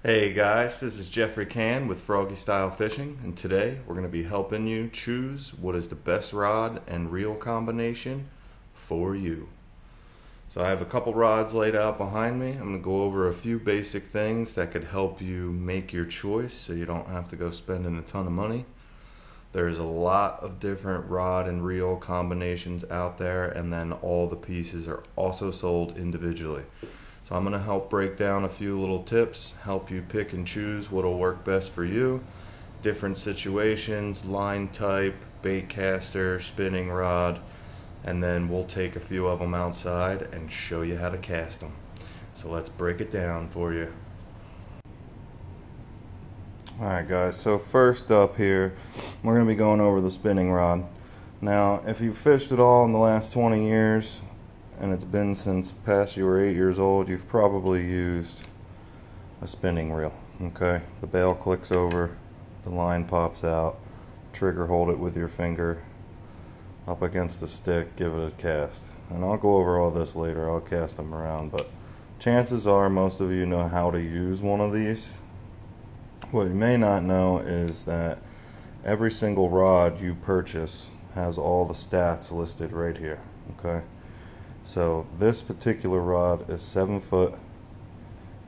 Hey guys, this is Jeffrey Can with Froggy Style Fishing, and today we're going to be helping you choose what is the best rod and reel combination for you. So I have a couple rods laid out behind me. I'm going to go over a few basic things that could help you make your choice so you don't have to go spending a ton of money. There's a lot of different rod and reel combinations out there, and then all the pieces are also sold individually. So I'm going to help break down a few little tips, help you pick and choose what will work best for you, different situations, line type, baitcaster, spinning rod, and then we'll take a few of them outside and show you how to cast them. So let's break it down for you. Alright guys, so first up here, we're going to be going over the spinning rod. Now, if you've fished at all in the last 20 years, and it's been since past you were 8 years old, you've probably used a spinning reel. Okay, the bail clicks over, the line pops out, trigger hold it with your finger up against the stick, give it a cast. And I'll go over all this later, I'll cast them around, but chances are most of you know how to use one of these. What you may not know is that every single rod you purchase has all the stats listed right here. Okay, so this particular rod is 7 foot.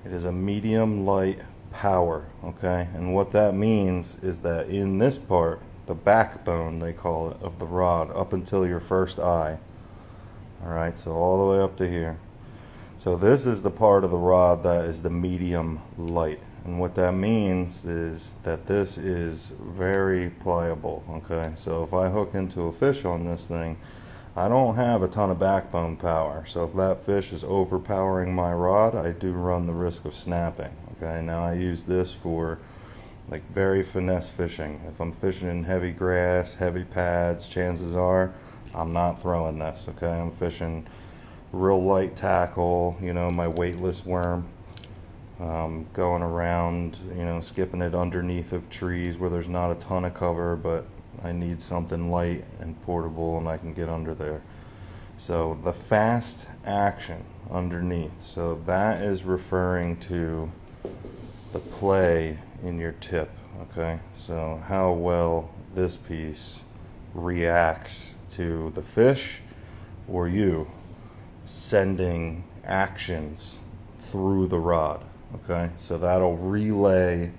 It is a medium light power. Okay, and what that means is that in this part, the backbone they call it of the rod, up until your first eye, alright, so all the way up to here, so this is the part of the rod that is the medium light. And what that means is that this is very pliable. Okay, so if I hook into a fish on this thing, I don't have a ton of backbone power, so if that fish is overpowering my rod, I do run the risk of snapping. Okay, now I use this for like very finesse fishing. If I'm fishing in heavy grass, heavy pads, chances are I'm not throwing this. Okay, I'm fishing real light tackle, you know, my weightless worm, going around, you know, skipping it underneath of trees where there's not a ton of cover, but I need something light and portable and I can get under there. So the fast action underneath, so that is referring to the play in your tip. Okay, so how well this piece reacts to the fish or you sending actions through the rod. Okay, so that'll relay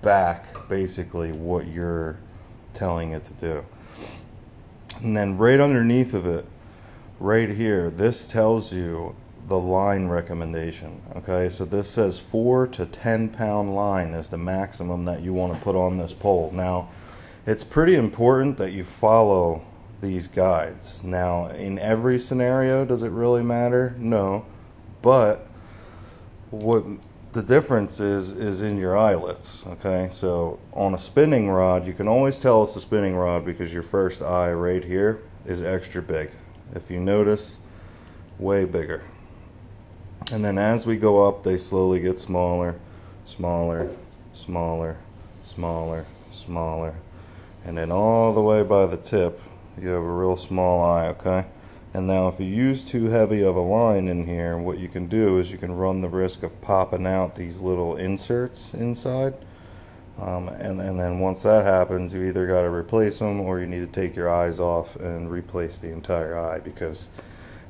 back basically what you're telling it to do. And then right underneath of it, right here, this tells you the line recommendation. Okay, so this says 4 to 10 pound line is the maximum that you want to put on this pole. Now, it's pretty important that you follow these guides. Now, in every scenario, does it really matter? No, but what the difference is in your eyelets. Okay, so on a spinning rod, you can always tell it's a spinning rod because your first eye right here is extra big. If you notice, way bigger. And then as we go up, they slowly get smaller, smaller, smaller, smaller, smaller, and then all the way by the tip, you have a real small eye. Okay, and now if you use too heavy of a line in here, what you can do is you can run the risk of popping out these little inserts inside, and then once that happens, you either got to replace them or you need to take your eyes off and replace the entire eye, because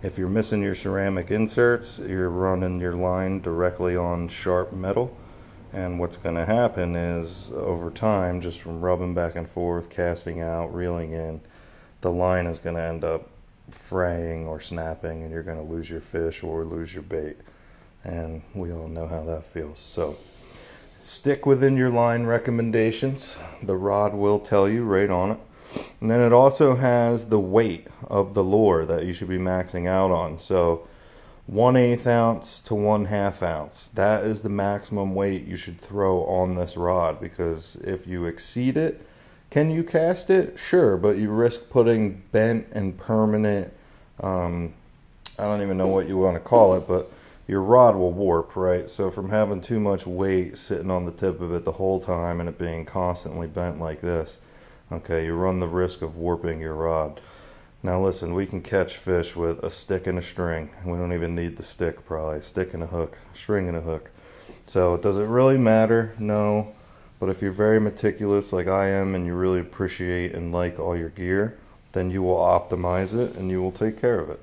if you're missing your ceramic inserts, you're running your line directly on sharp metal, and what's going to happen is over time, just from rubbing back and forth, casting out, reeling in, the line is going to end up fraying or snapping, and you're going to lose your fish or lose your bait, and we all know how that feels. So stick within your line recommendations. The rod will tell you right on it. And then it also has the weight of the lure that you should be maxing out on. So 1/8 ounce to 1/2 ounce, that is the maximum weight you should throw on this rod, because if you exceed it, can you cast it? Sure, but you risk putting bent and permanent, I don't even know what you want to call it, but your rod will warp, right? So from having too much weight sitting on the tip of it the whole time and it being constantly bent like this, okay, you run the risk of warping your rod. Now listen, we can catch fish with a stick and a string. We don't even need the stick probably. A stick and a hook, a string and a hook. So does it really matter? No. But if you're very meticulous like I am and you really appreciate and like all your gear, then you will optimize it and you will take care of it.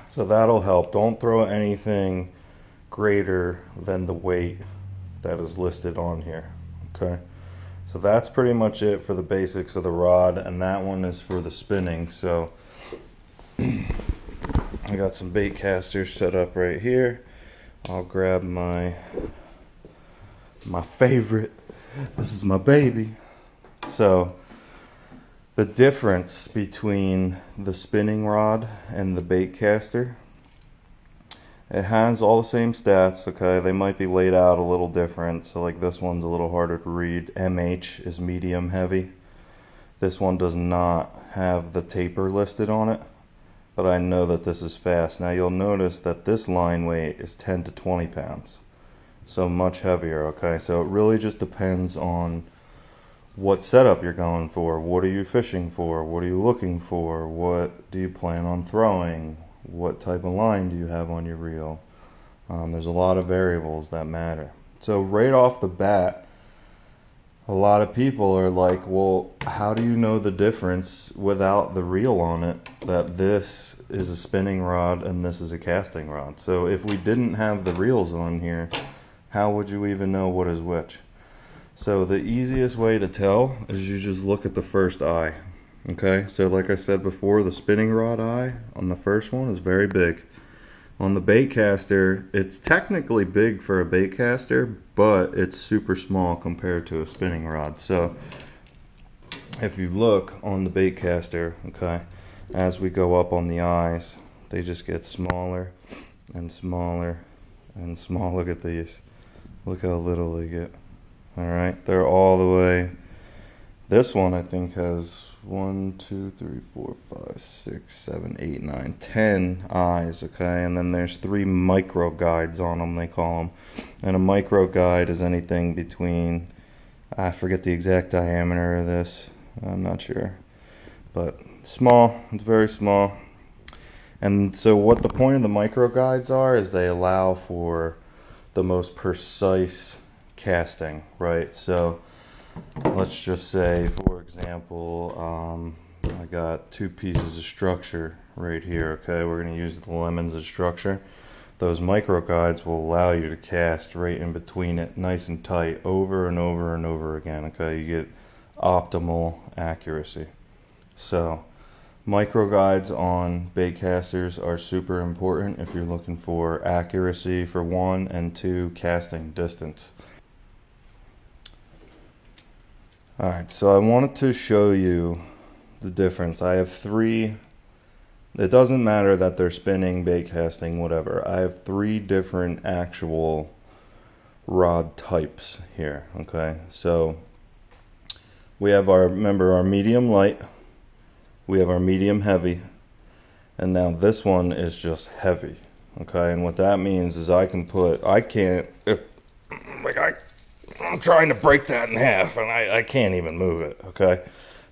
So that'll help. Don't throw anything greater than the weight that is listed on here. Okay, so that's pretty much it for the basics of the rod, and that one is for the spinning. So I got some Baitcasters set up right here. I'll grab my favorite. This is my baby. So the difference between the spinning rod and the Baitcaster, it has all the same stats, okay? They might be laid out a little different. So like this one's a little harder to read. MH is medium heavy. This one does not have the taper listed on it, but I know that this is fast. Now you'll notice that this line weight is 10 to 20 pounds. So much heavier, okay? So it really just depends on what setup you're going for. What are you fishing for? What are you looking for? What do you plan on throwing? What type of line do you have on your reel? There's a lot of variables that matter. So right off the bat, a lot of people are like, well, how do you know the difference without the reel on it, that this is a spinning rod and this is a casting rod? So if we didn't have the reels on here, how would you even know what is which? So the easiest way to tell is you just look at the first eye. Okay, so like I said before, the spinning rod eye on the first one is very big. On the Baitcaster, it's technically big for a Baitcaster, but it's super small compared to a spinning rod. So if you look on the Baitcaster, okay, as we go up on the eyes, they just get smaller and smaller and smaller. Look at these. Look how little they get. Alright, they're all the way. This one I think has 1, 2, 3, 4, 5, 6, 7, 8, 9, 10 eyes, okay? And then there's 3 micro guides on them, they call them. And a micro guide is anything between, I forget the exact diameter of this, I'm not sure. But small, it's very small. And so what the point of the micro guides are is they allow for the most precise casting, right? So let's just say, for example, I got 2 pieces of structure right here, okay? We're going to use the lemons as structure. Those micro guides will allow you to cast right in between it, nice and tight, over and over and over again, okay? You get optimal accuracy. So micro guides on Baitcasters are super important if you're looking for accuracy for 1, and 2, casting distance. Alright, so I wanted to show you the difference. I have 3, it doesn't matter that they're spinning, bait casting, whatever. I have 3 different actual rod types here, okay? So we have our, remember, our medium light, we have our medium heavy, and now this one is just heavy, okay? And what that means is I can't, if, like I'm trying to break that in half and I can't even move it, okay?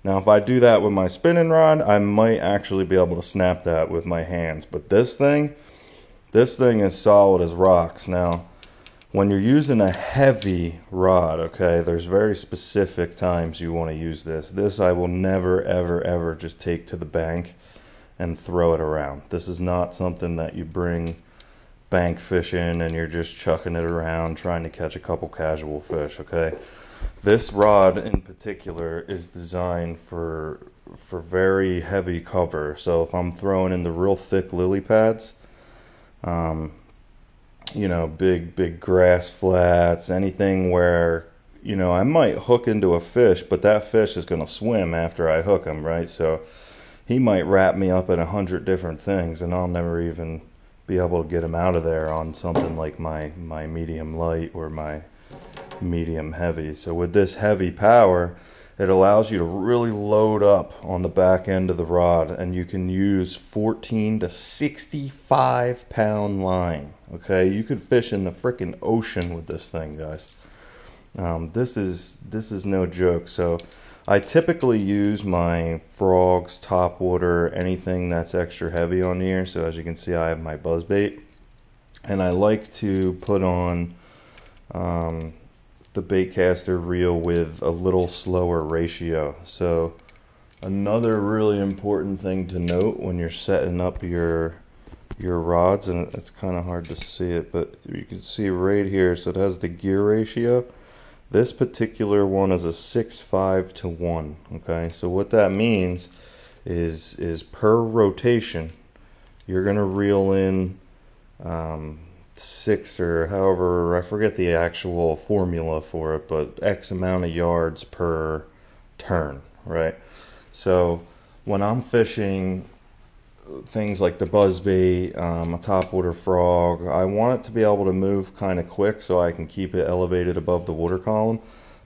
Now if I do that with my spinning rod, I might actually be able to snap that with my hands. But this thing is solid as rocks. Now when you're using a heavy rod, okay, there's very specific times you want to use this. This I will never ever ever just take to the bank and throw it around. This is not something that you bring bank fishing and you're just chucking it around trying to catch a couple casual fish, okay? This rod in particular is designed for very heavy cover. So if I'm throwing in the real thick lily pads, you know, big grass flats, anything where, you know, I might hook into a fish, but that fish is going to swim after I hook him, right? So he might wrap me up in 100 different things and I'll never even be able to get him out of there on something like my medium light or my medium heavy. So with this heavy power, it allows you to really load up on the back end of the rod, and you can use 14 to 65 pound line, okay? You could fish in the freaking ocean with this thing, guys. This is no joke. So I typically use my frogs, topwater, anything that's extra heavy on here. So as you can see, I have my buzzbait, and I like to put on the baitcaster reel with a little slower ratio. So another really important thing to note when you're setting up your rods, and it's kind of hard to see it, but you can see right here, so it has the gear ratio. This particular one is a 6:5 to 1. Okay, so what that means is per rotation you're gonna reel in 6, or however, I forget the actual formula for it, but X amount of yards per turn, right? So when I'm fishing things like the buzzbait, a topwater frog, I want it to be able to move kind of quick so I can keep it elevated above the water column,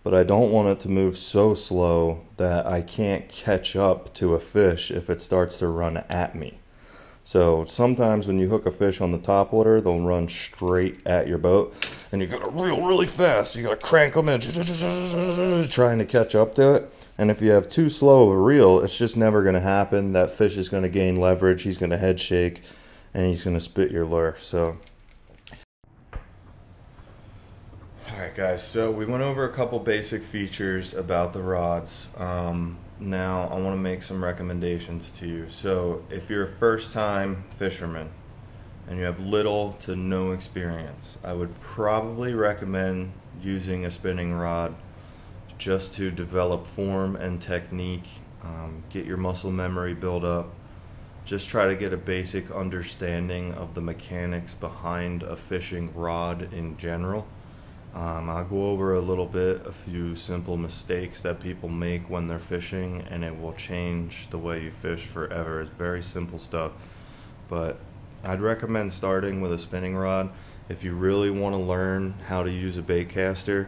but I don't want it to move so slow that I can't catch up to a fish if it starts to run at me. So sometimes when you hook a fish on the topwater, they'll run straight at your boat, and you gotta reel really fast. You gotta crank them in, trying to catch up to it. And if you have too slow of a reel, it's just never gonna happen. That fish is gonna gain leverage, he's gonna head shake, and he's gonna spit your lure. So, alright guys, so we went over a couple basic features about the rods. Now I want to make some recommendations to you. So if you're a first-time fisherman and you have little to no experience, I would probably recommend using a spinning rod just to develop form and technique, get your muscle memory built up, just try to get a basic understanding of the mechanics behind a fishing rod in general. I'll go over a little bit, a few simple mistakes that people make when they're fishing, and it will change the way you fish forever. It's very simple stuff, but I'd recommend starting with a spinning rod. If you really want to learn how to use a baitcaster,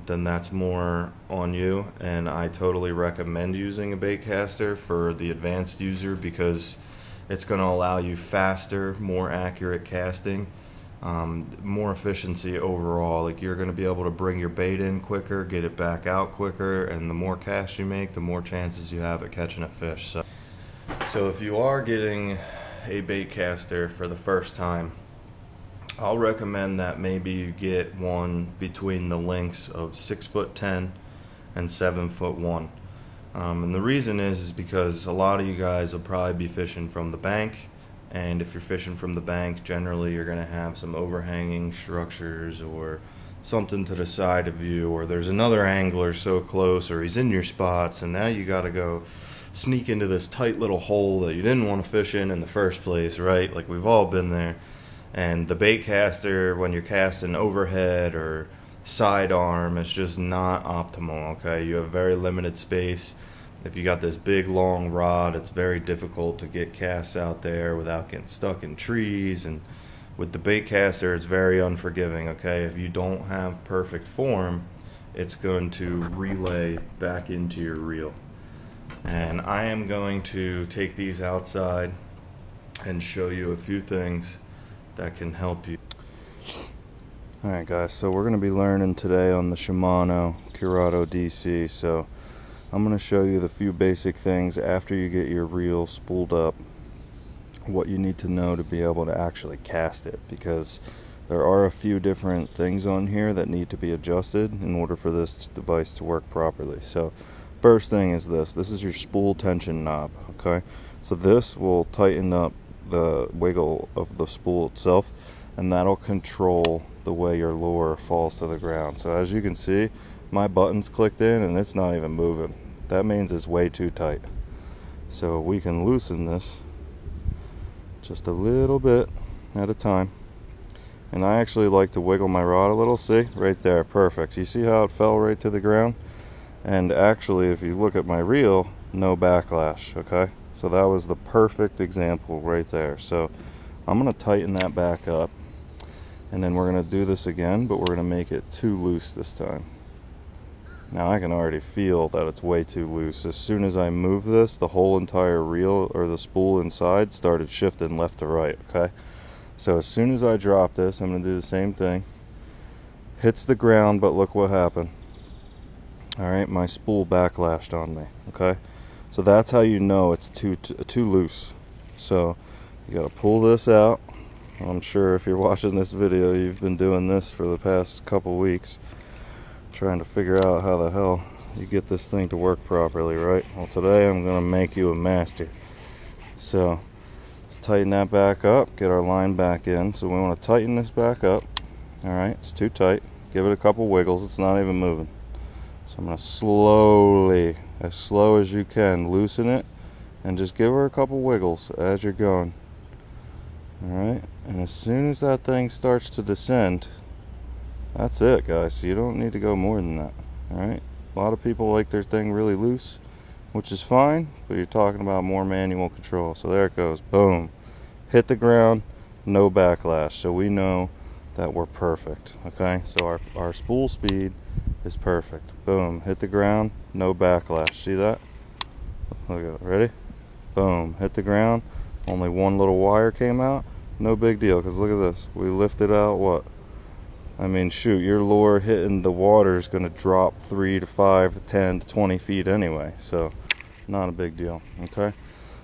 then that's more on you, and I totally recommend using a baitcaster for the advanced user because it's going to allow you faster, more accurate casting. More efficiency overall. Like, you're going to be able to bring your bait in quicker, get it back out quicker, and the more casts you make, the more chances you have at catching a fish. So if you are getting a baitcaster for the first time, I'll recommend that maybe you get one between the lengths of 6'10" and 7'1". And the reason is because a lot of you guys will probably be fishing from the bank. And if you're fishing from the bank, generally you're going to have some overhanging structures or something to the side of you, or there's another angler so close, or he's in your spots, and now you got to go sneak into this tight little hole that you didn't want to fish in the first place, right? Like, we've all been there. And the baitcaster, when you're casting overhead or sidearm, it's just not optimal, okay? You have very limited space. If you got this big long rod, it's very difficult to get casts out there without getting stuck in trees. And with the baitcaster, it's very unforgiving, okay? If you don't have perfect form, it's going to relay back into your reel. And I am going to take these outside and show you a few things that can help you. Alright guys, so we're going to be learning today on the Shimano Corrado DC. So I'm going to show you the few basic things after you get your reel spooled up, what you need to know to be able to actually cast it, because there are a few different things on here that need to be adjusted in order for this device to work properly. So first thing is this is your spool tension knob, okay? So this will tighten up the wiggle of the spool itself, and that'll control the way your lure falls to the ground. So as you can see, my button's clicked in and it's not even moving. That means it's way too tight. So we can loosen this just a little bit at a time. And I actually like to wiggle my rod a little. See, right there, perfect. You see how it fell right to the ground? And actually, if you look at my reel, no backlash, okay? So that was the perfect example right there. So I'm going to tighten that back up, and then we're going to do this again, but we're going to make it too loose this time. Now I can already feel that it's way too loose. As soon as I move this, the whole entire reel, or the spool inside, started shifting left to right, okay? So as soon as I drop this, I'm going to do the same thing. Hits the ground, but look what happened. Alright, my spool backlashed on me, okay? So that's how you know it's too loose. So you got to pull this out, I'm sure if you're watching this video, you've been doing this for the past couple weeks, trying to figure out how the hell you get this thing to work properly, right? Well, today I'm going to make you a master. So let's tighten that back up, get our line back in. So we want to tighten this back up. Alright, it's too tight. Give it a couple wiggles, it's not even moving. So I'm going to slowly, as slow as you can, loosen it and just give her a couple wiggles as you're going. Alright, and as soon as that thing starts to descend, that's it, guys. So you don't need to go more than that. Alright, a lot of people like their thing really loose, which is fine, but you're talking about more manual control. So there it goes, boom, hit the ground, no backlash. So we know that we're perfect. Okay, so our spool speed is perfect. Boom, hit the ground, no backlash. See that? Look at that, ready? Boom, hit the ground, only one little wire came out, no big deal, because look at this, we lifted out what? I mean, shoot, your lure hitting the water is going to drop 3 to 5 to 10 to 20 feet anyway, so not a big deal. Okay,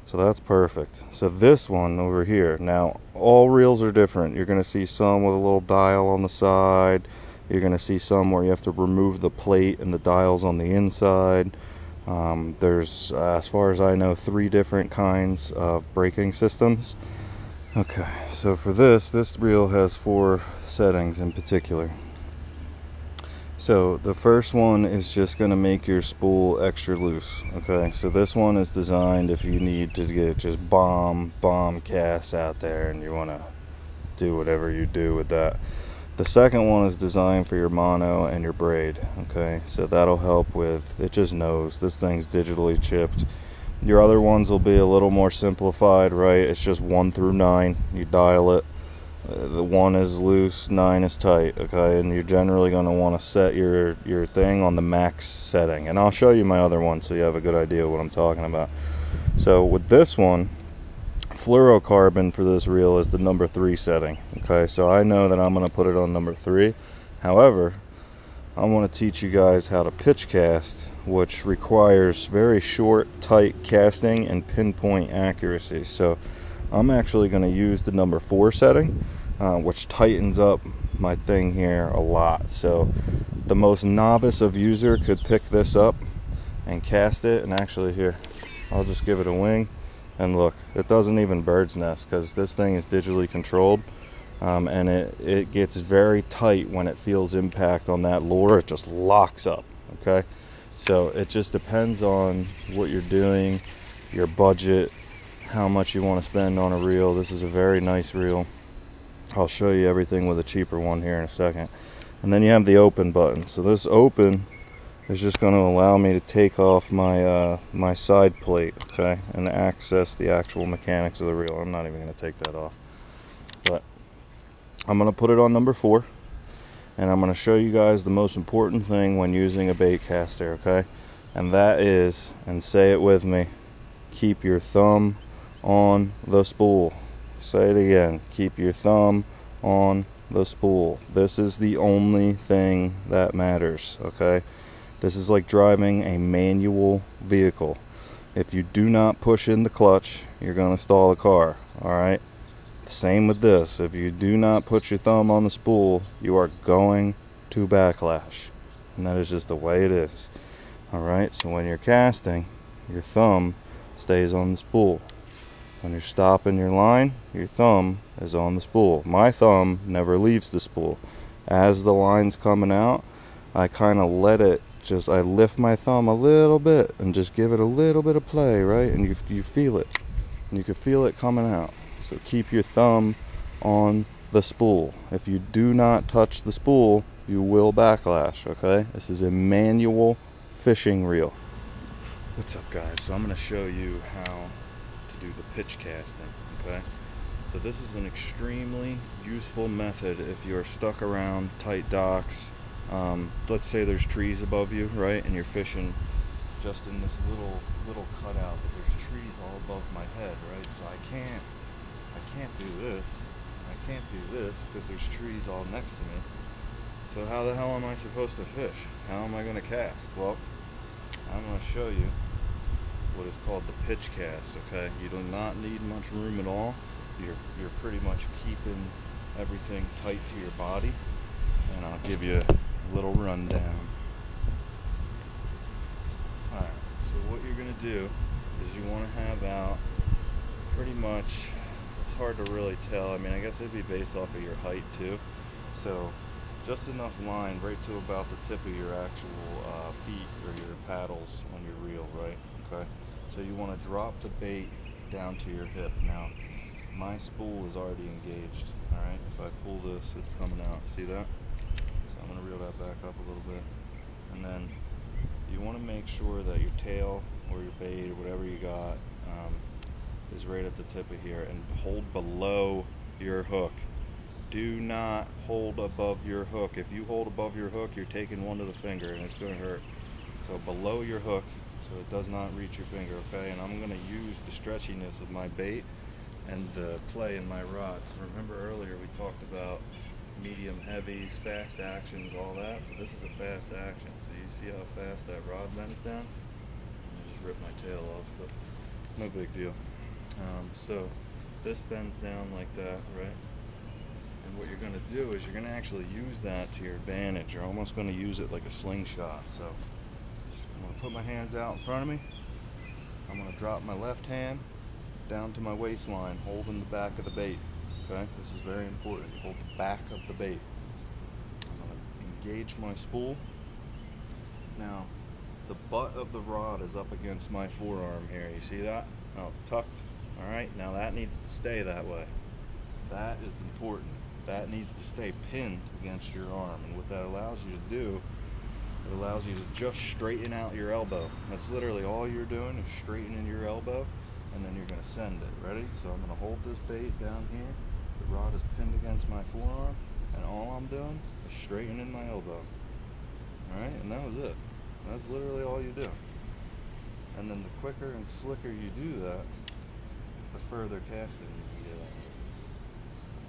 so that's perfect. So this one over here, now all reels are different. You're going to see some with a little dial on the side, you're going to see some where you have to remove the plate and the dials on the inside. There's, as far as I know, 3 different kinds of braking systems. Okay, so for this reel has 4 settings in particular. So the first one is just going to make your spool extra loose. Okay, so this one is designed if you need to get just bomb casts out there and you want to do whatever you do with that. The second one is designed for your mono and your braid. Okay, so that'll help with, it just knows this thing's digitally chipped. Your other ones will be a little more simplified, right? It's just 1 through 9. You dial it. The 1 is loose, 9 is tight. Okay, and you're generally going to want to set your thing on the max setting. And I'll show you my other one so you have a good idea of what I'm talking about. So with this one, fluorocarbon for this reel is the number 3 setting. Okay, so I know that I'm going to put it on number 3. However, I want to teach you guys how to pitch cast, which requires very short, tight casting and pinpoint accuracy. So I'm actually going to use the number 4 setting, which tightens up my thing here a lot. So the most novice of user could pick this up and cast it, and actually here, I'll just give it a wing. And look, it doesn't even bird's nest because this thing is digitally controlled, and it gets very tight when it feels impact on that lure. It just locks up. Okay, so it just depends on what you're doing, your budget, how much you want to spend on a reel. This is a very nice reel. I'll show you everything with a cheaper one here in a second. And then you have the open button. So this open is just going to allow me to take off my my side plate, okay, and access the actual mechanics of the reel. I'm not even going to take that off, but I'm going to put it on number 4, and I'm going to show you guys the most important thing when using a bait caster, okay, and that is, and say it with me, keep your thumb on the spool. Say it again, keep your thumb on the spool. This is the only thing that matters, okay. This is like driving a manual vehicle. If you do not push in the clutch, you're going to stall the car. Alright? Same with this. If you do not put your thumb on the spool, you are going to backlash. And that is just the way it is. Alright? So when you're casting, your thumb stays on the spool. When you're stopping your line, your thumb is on the spool. My thumb never leaves the spool. As the line's coming out, I kind of let it, I lift my thumb a little bit and just give it a little bit of play, right? And you feel it. And you can feel it coming out. So keep your thumb on the spool. If you do not touch the spool, you will backlash, okay? This is a manual fishing reel. What's up, guys? So I'm going to show you how to do the pitch casting, okay? So this is an extremely useful method if you're stuck around tight docks. Let's say there's trees above you, right, and you're fishing just in this little cutout, but there's trees all above my head, right? So I can't do this, I can't do this because there's trees all next to me. So how the hell am I supposed to fish? How am I going to cast? Well, I'm going to show you what is called the pitch cast, okay? You do not need much room at all. you're pretty much keeping everything tight to your body. And I'll give you a little rundown. Alright, so what you're going to do is you want to have out pretty much, it's hard to really tell, I mean I guess it'd be based off of your height too, so just enough line right to about the tip of your actual feet or your paddles on your reel, right? Okay, so you want to drop the bait down to your hip. Now my spool is already engaged. Alright, if I pull this, it's coming out, see that? So I'm going to reel that back up a little bit, and then you want to make sure that your tail or your bait or whatever you got is right at the tip of here, and hold below your hook. Do not hold above your hook. If you hold above your hook, you're taking one to the finger and it's going to hurt. So below your hook, so it does not reach your finger, okay? And I'm going to use the stretchiness of my bait and the play in my rods. Remember earlier we talked about medium heavies, fast actions, all that. So this is a fast action. So you see how fast that rod bends down? I just ripped my tail off, but no big deal. So this bends down like that, right? And what you're going to do is you're going to actually use that to your advantage. You're almost going to use it like a slingshot. So I'm going to put my hands out in front of me. I'm going to drop my left hand down to my waistline, holding the back of the bait. Okay, this is very important. You hold the back of the bait. I'm going to engage my spool. Now, the butt of the rod is up against my forearm here. You see that? Now it's tucked. Alright, now that needs to stay that way. That is important. That needs to stay pinned against your arm. And what that allows you to do, it allows you to just straighten out your elbow. That's literally all you're doing, is straightening your elbow, and then you're going to send it. Ready? So I'm going to hold this bait down here. The rod is pinned against my forearm, and all I'm doing is straightening my elbow. Alright, and that was it. That's literally all you do. And then the quicker and slicker you do that, the further casting you can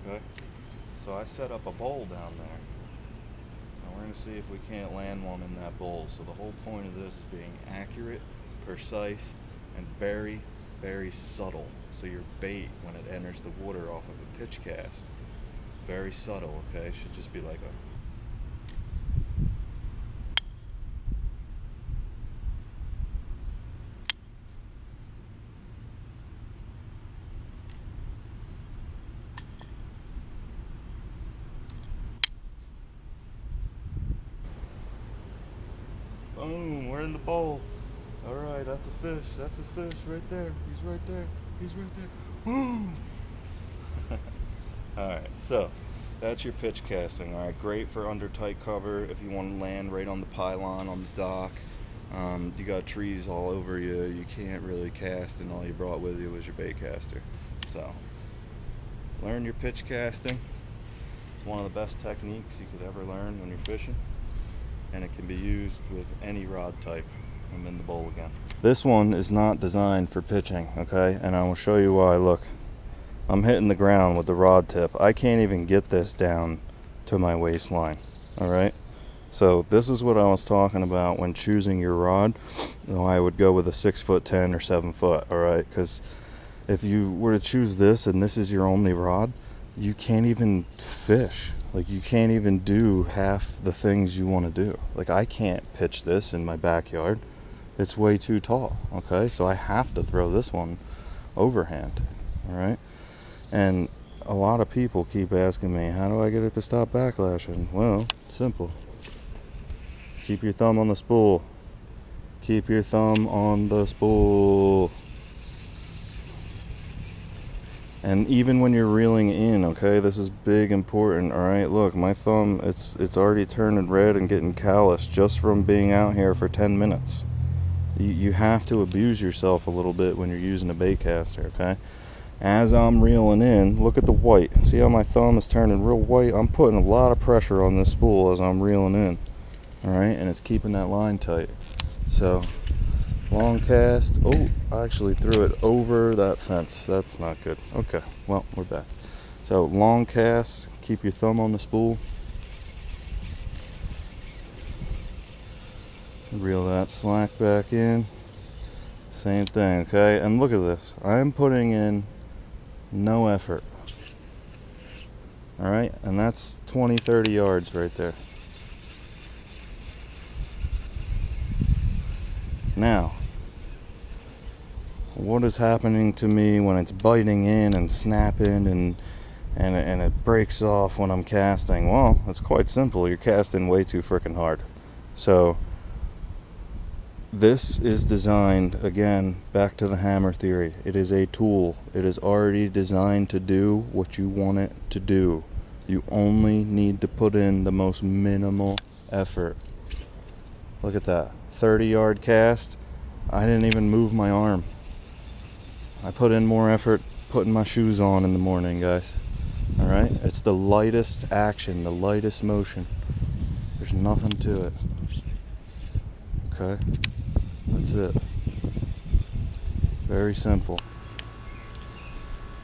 get. Okay? So I set up a bowl down there. Now we're going to see if we can't land one in that bowl. So the whole point of this is being accurate, precise, and very, very subtle. So your bait, when it enters the water off of a pitch cast, very subtle, okay? It should just be like a... Boom, we're in the bowl. Alright, that's a fish. That's a fish right there. He's right there. He's right there. Boom! Alright, so that's your pitch casting. Alright, great for under tight cover if you want to land right on the pylon on the dock. You got trees all over you. You can't really cast, and all you brought with you was your baitcaster. So, learn your pitch casting. It's one of the best techniques you could ever learn when you're fishing. And it can be used with any rod type. I'm in the bowl again. This one is not designed for pitching, okay? And I will show you why. Look, I'm hitting the ground with the rod tip. I can't even get this down to my waistline, alright? So this is what I was talking about when choosing your rod. I would go with a 6'10" or 7 foot, alright? Because if you were to choose this and this is your only rod, you can't even fish. Like, you can't even do half the things you want to do. Like, I can't pitch this in my backyard. It's way too tall, okay? So I have to throw this one overhand, all right? And a lot of people keep asking me, how do I get it to stop backlashing? Well, simple. Keep your thumb on the spool. Keep your thumb on the spool. And even when you're reeling in, okay, this is big important, alright? Look, my thumb, it's already turning red and getting calloused just from being out here for 10 minutes. You have to abuse yourself a little bit when you're using a baitcaster, okay? As I'm reeling in, look at the white. See how my thumb is turning real white? I'm putting a lot of pressure on this spool as I'm reeling in, alright? And it's keeping that line tight. So, long cast. Oh, I actually threw it over that fence. That's not good. Okay, well, we're back. So, long cast. Keep your thumb on the spool. Reel that slack back in. Same thing, okay? And look at this. I'm putting in No effort. Alright, and that's 20-30 yards right there. Now, what is happening to me when it's biting in and snapping and it breaks off when I'm casting? Well, it's quite simple. You're casting way too freaking hard. So this is designed, again, back to the hammer theory. It is a tool. It is already designed to do what you want it to do. You only need to put in the most minimal effort. Look at that. 30-yard cast. I didn't even move my arm. I put in more effort putting my shoes on in the morning, guys. Alright? It's the lightest action, the lightest motion. There's nothing to it. Okay? That's it. Very simple.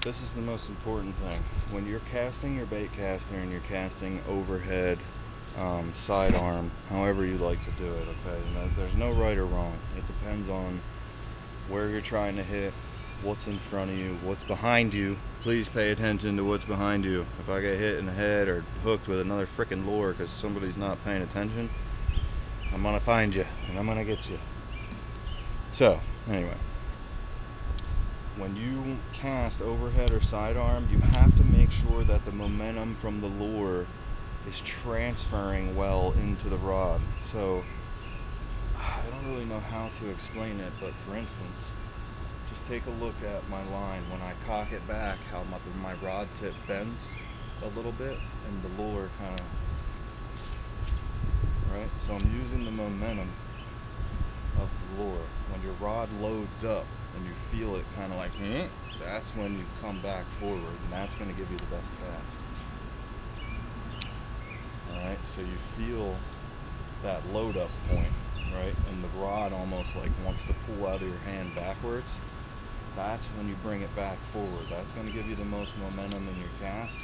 This is the most important thing. When you're casting your baitcaster and you're casting overhead, sidearm, however you like to do it, okay? There's no right or wrong. It depends on where you're trying to hit, what's in front of you, what's behind you. Please pay attention to what's behind you. If I get hit in the head or hooked with another freaking lure because somebody's not paying attention, I'm gonna find you and I'm gonna get you. So, anyway, when you cast overhead or sidearm, you have to make sure that the momentum from the lure is transferring well into the rod. So I don't really know how to explain it, but for instance, just take a look at my line. When I cock it back, how my rod tip bends a little bit and the lure kind of, right? So I'm using the momentum of the lure. When your rod loads up and you feel it kind of like, that's when you come back forward, and that's going to give you the best cast. Alright, so you feel that load up point, right? And the rod almost like wants to pull out of your hand backwards. That's when you bring it back forward. That's going to give you the most momentum in your cast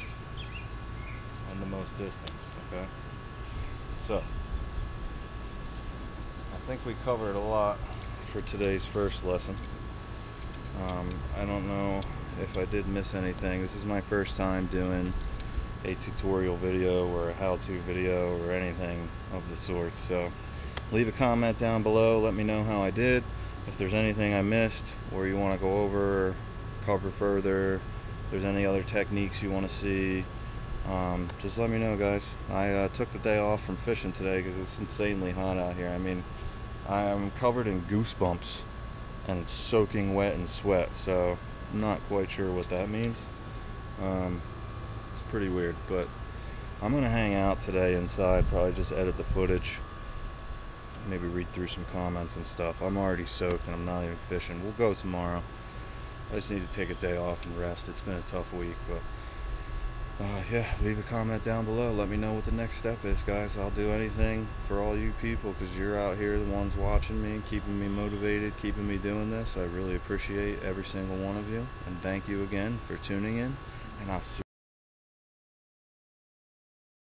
and the most distance, okay? So, I think we covered a lot for today's first lesson. I don't know if I did miss anything. This is my first time doing a tutorial video or a how-to video or anything of the sort, so leave a comment down below, let me know how I did, if there's anything I missed or you want to go over or cover further, if there's any other techniques you want to see, just let me know, guys. I took the day off from fishing today because it's insanely hot out here. I mean, I'm covered in goosebumps and it's soaking wet in sweat, so I'm not quite sure what that means. It's pretty weird, but I'm gonna hang out today inside, probably just edit the footage, maybe read through some comments and stuff. I'm already soaked and I'm not even fishing. We'll go tomorrow. I just need to take a day off and rest. It's been a tough week, but yeah, leave a comment down below. Let me know what the next step is, guys. I'll do anything for all you people because you're out here, the ones watching me, keeping me motivated, keeping me doing this. I really appreciate every single one of you, and thank you again for tuning in, and I'll see